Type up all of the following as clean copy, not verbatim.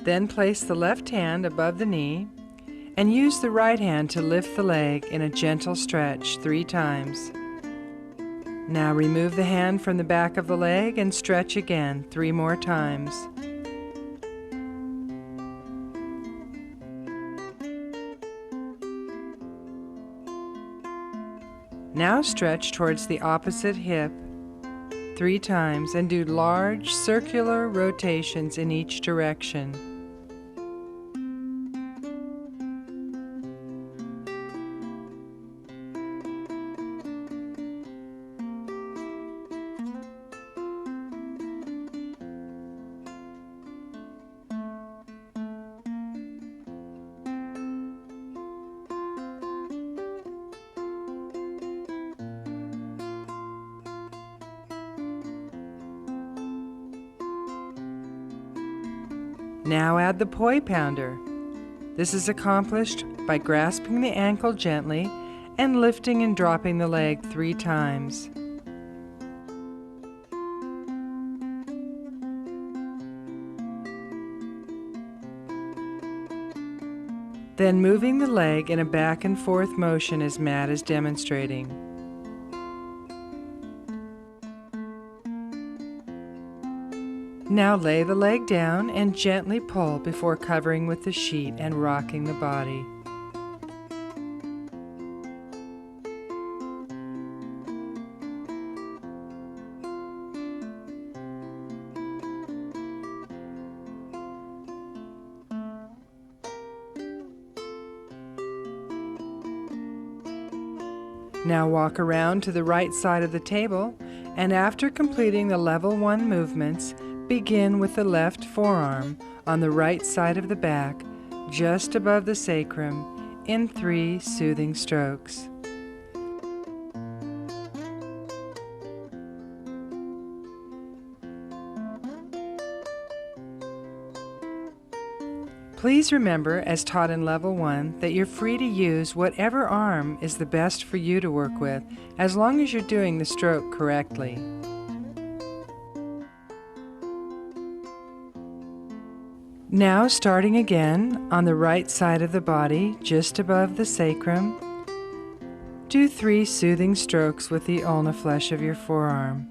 Then place the left hand above the knee and use the right hand to lift the leg in a gentle stretch 3 times. Now remove the hand from the back of the leg and stretch again 3 more times. Now stretch towards the opposite hip 3 times and do large circular rotations in each direction. Now add the poi pounder. This is accomplished by grasping the ankle gently and lifting and dropping the leg 3 times. Then moving the leg in a back and forth motion as Matt is demonstrating. Now lay the leg down and gently pull before covering with the sheet and rocking the body. Now walk around to the right side of the table, and after completing the level 1 movements, begin with the left forearm on the right side of the back, just above the sacrum, in 3 soothing strokes. Please remember, as taught in Level 1, that you're free to use whatever arm is the best for you to work with, as long as you're doing the stroke correctly. Now, starting again on the right side of the body, just above the sacrum, do 3 soothing strokes with the ulna flesh of your forearm.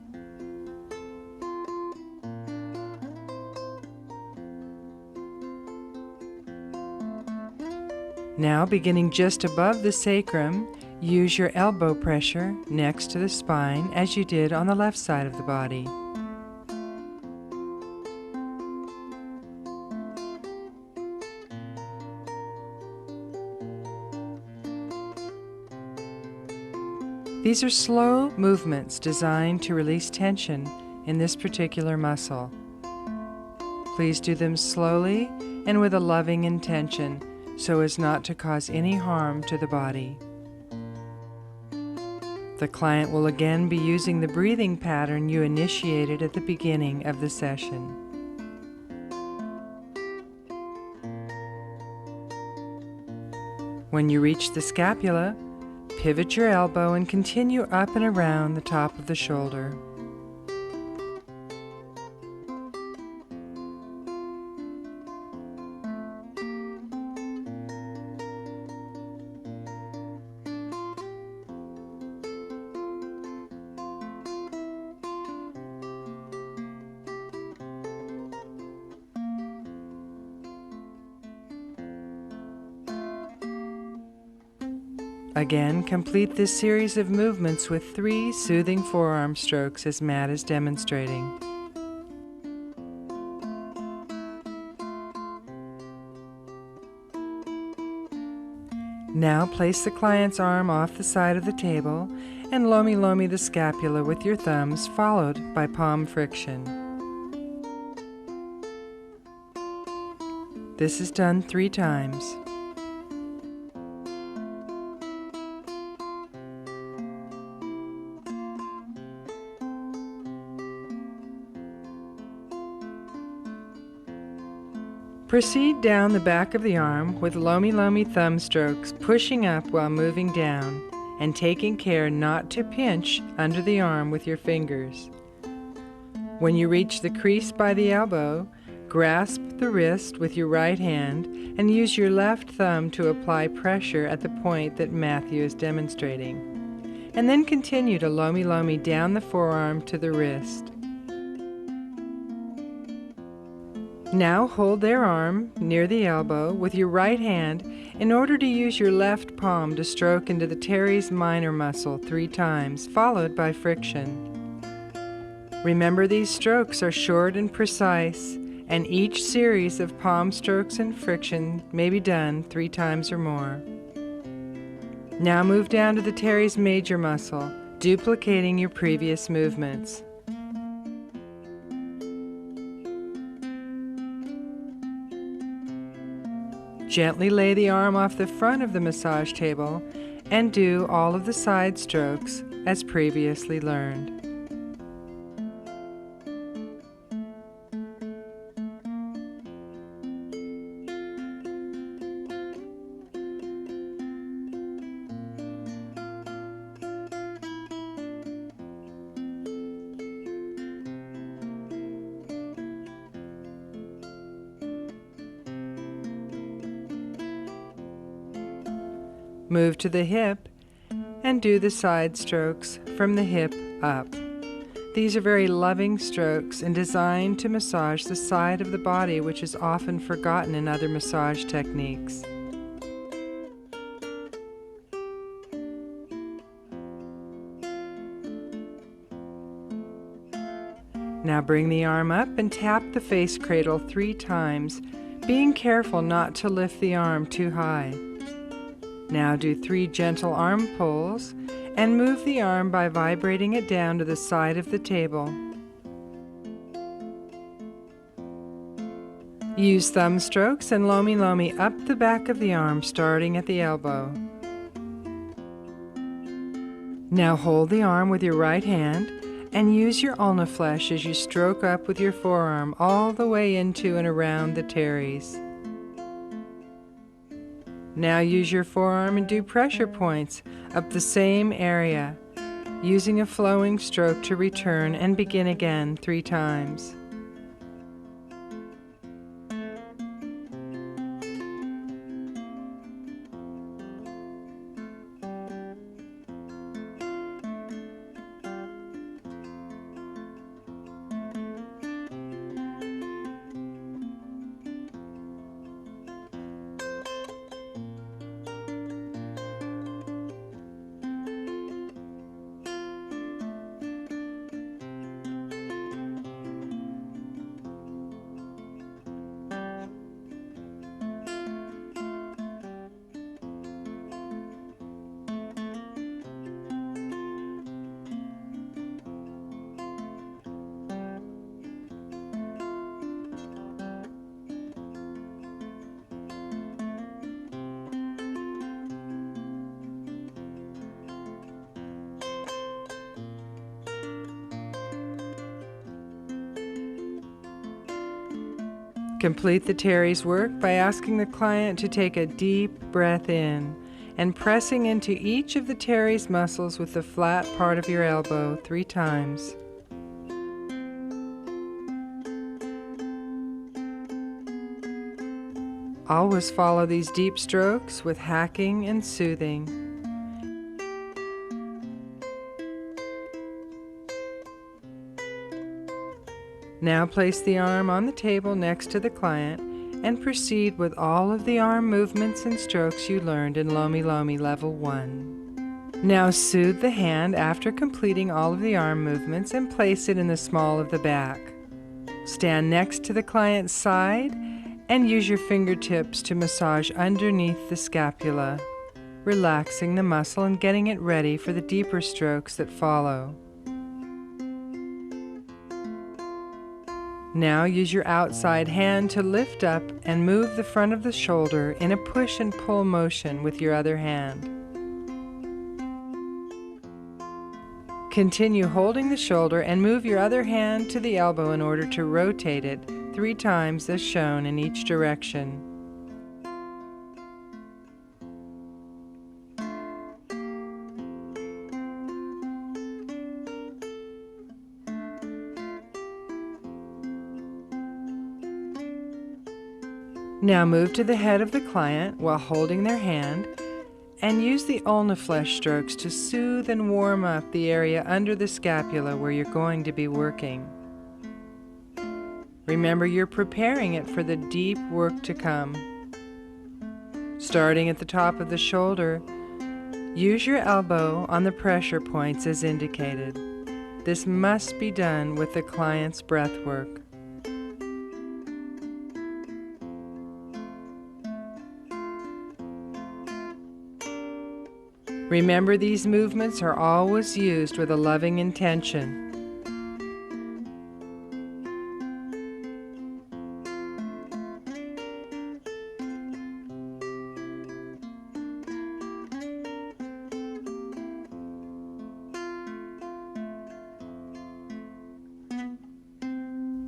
Now, beginning just above the sacrum, use your elbow pressure next to the spine as you did on the left side of the body. These are slow movements designed to release tension in this particular muscle. Please do them slowly and with a loving intention, so as not to cause any harm to the body. The client will again be using the breathing pattern you initiated at the beginning of the session. When you reach the scapula, pivot your elbow and continue up and around the top of the shoulder. Again, complete this series of movements with 3 soothing forearm strokes as Matt is demonstrating. Now place the client's arm off the side of the table and Lomi the scapula with your thumbs, followed by palm friction. This is done 3 times. Proceed down the back of the arm with Lomi thumb strokes, pushing up while moving down and taking care not to pinch under the arm with your fingers. When you reach the crease by the elbow, Grasp the wrist with your right hand and use your left thumb to apply pressure at the point that Matthew is demonstrating. And then continue to Lomi Lomi down the forearm to the wrist. Now hold their arm near the elbow with your right hand in order to use your left palm to stroke into the teres minor muscle 3 times, followed by friction. Remember, these strokes are short and precise, and each series of palm strokes and friction may be done 3 times or more. Now move down to the teres major muscle, duplicating your previous movements. Gently lay the arm off the front of the massage table and do all of the side strokes as previously learned. Move to the hip and do the side strokes from the hip up. These are very loving strokes and designed to massage the side of the body, which is often forgotten in other massage techniques. Now bring the arm up and tap the face cradle 3 times, being careful not to lift the arm too high. Now do 3 gentle arm pulls and move the arm by vibrating it down to the side of the table. Use thumb strokes and Lomi Lomi up the back of the arm, starting at the elbow. Now hold the arm with your right hand and use your ulna flesh as you stroke up with your forearm all the way into and around the teres. Now use your forearm and do pressure points up the same area, using a flowing stroke to return and begin again 3 times. Complete the teres work by asking the client to take a deep breath in and pressing into each of the teres muscles with the flat part of your elbow 3 times. Always follow these deep strokes with hacking and soothing. Now place the arm on the table next to the client and proceed with all of the arm movements and strokes you learned in Lomi Lomi Level 1. Now soothe the hand after completing all of the arm movements and place it in the small of the back. Stand next to the client's side and use your fingertips to massage underneath the scapula, relaxing the muscle and getting it ready for the deeper strokes that follow. Now use your outside hand to lift up and move the front of the shoulder in a push and pull motion with your other hand. Continue holding the shoulder and move your other hand to the elbow in order to rotate it 3 times as shown in each direction. Now move to the head of the client while holding their hand and use the ulna flesh strokes to soothe and warm up the area under the scapula where you're going to be working. Remember, you're preparing it for the deep work to come. Starting at the top of the shoulder, use your elbow on the pressure points as indicated. This must be done with the client's breath work. Remember, these movements are always used with a loving intention.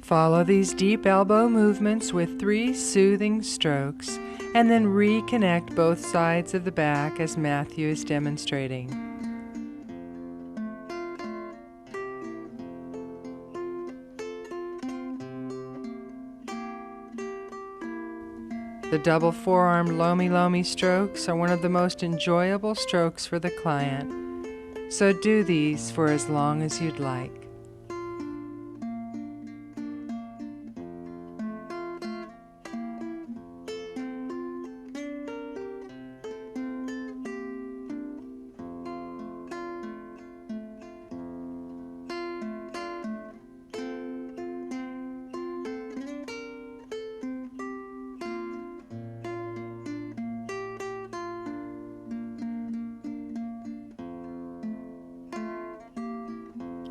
Follow these deep elbow movements with 3 soothing strokes, and then reconnect both sides of the back as Matthew is demonstrating. The double forearm Lomi strokes are one of the most enjoyable strokes for the client, so do these for as long as you'd like.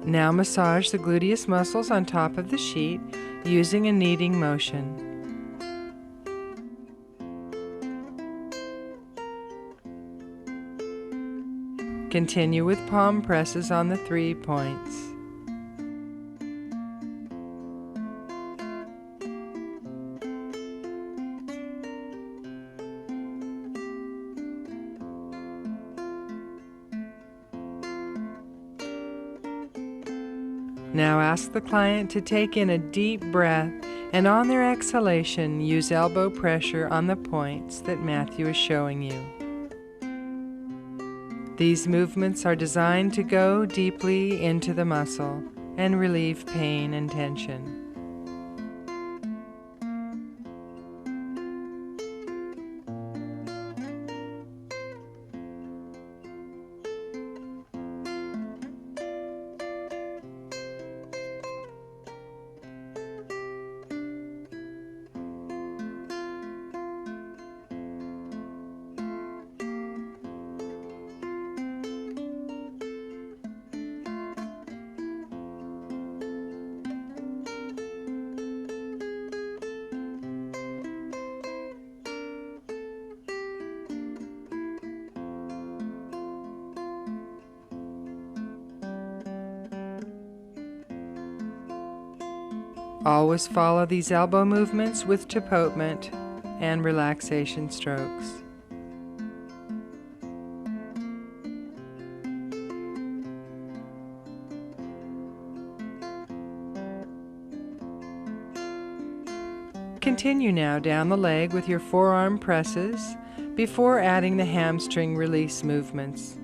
Now massage the gluteus muscles on top of the sheet using a kneading motion. Continue with palm presses on the 3 points. Now ask the client to take in a deep breath, and on their exhalation, use elbow pressure on the points that Matthew is showing you. These movements are designed to go deeply into the muscle and relieve pain and tension. Always follow these elbow movements with tapotement and relaxation strokes. Continue now down the leg with your forearm presses before adding the hamstring release movements.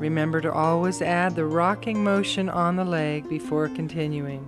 Remember to always add the rocking motion on the leg before continuing.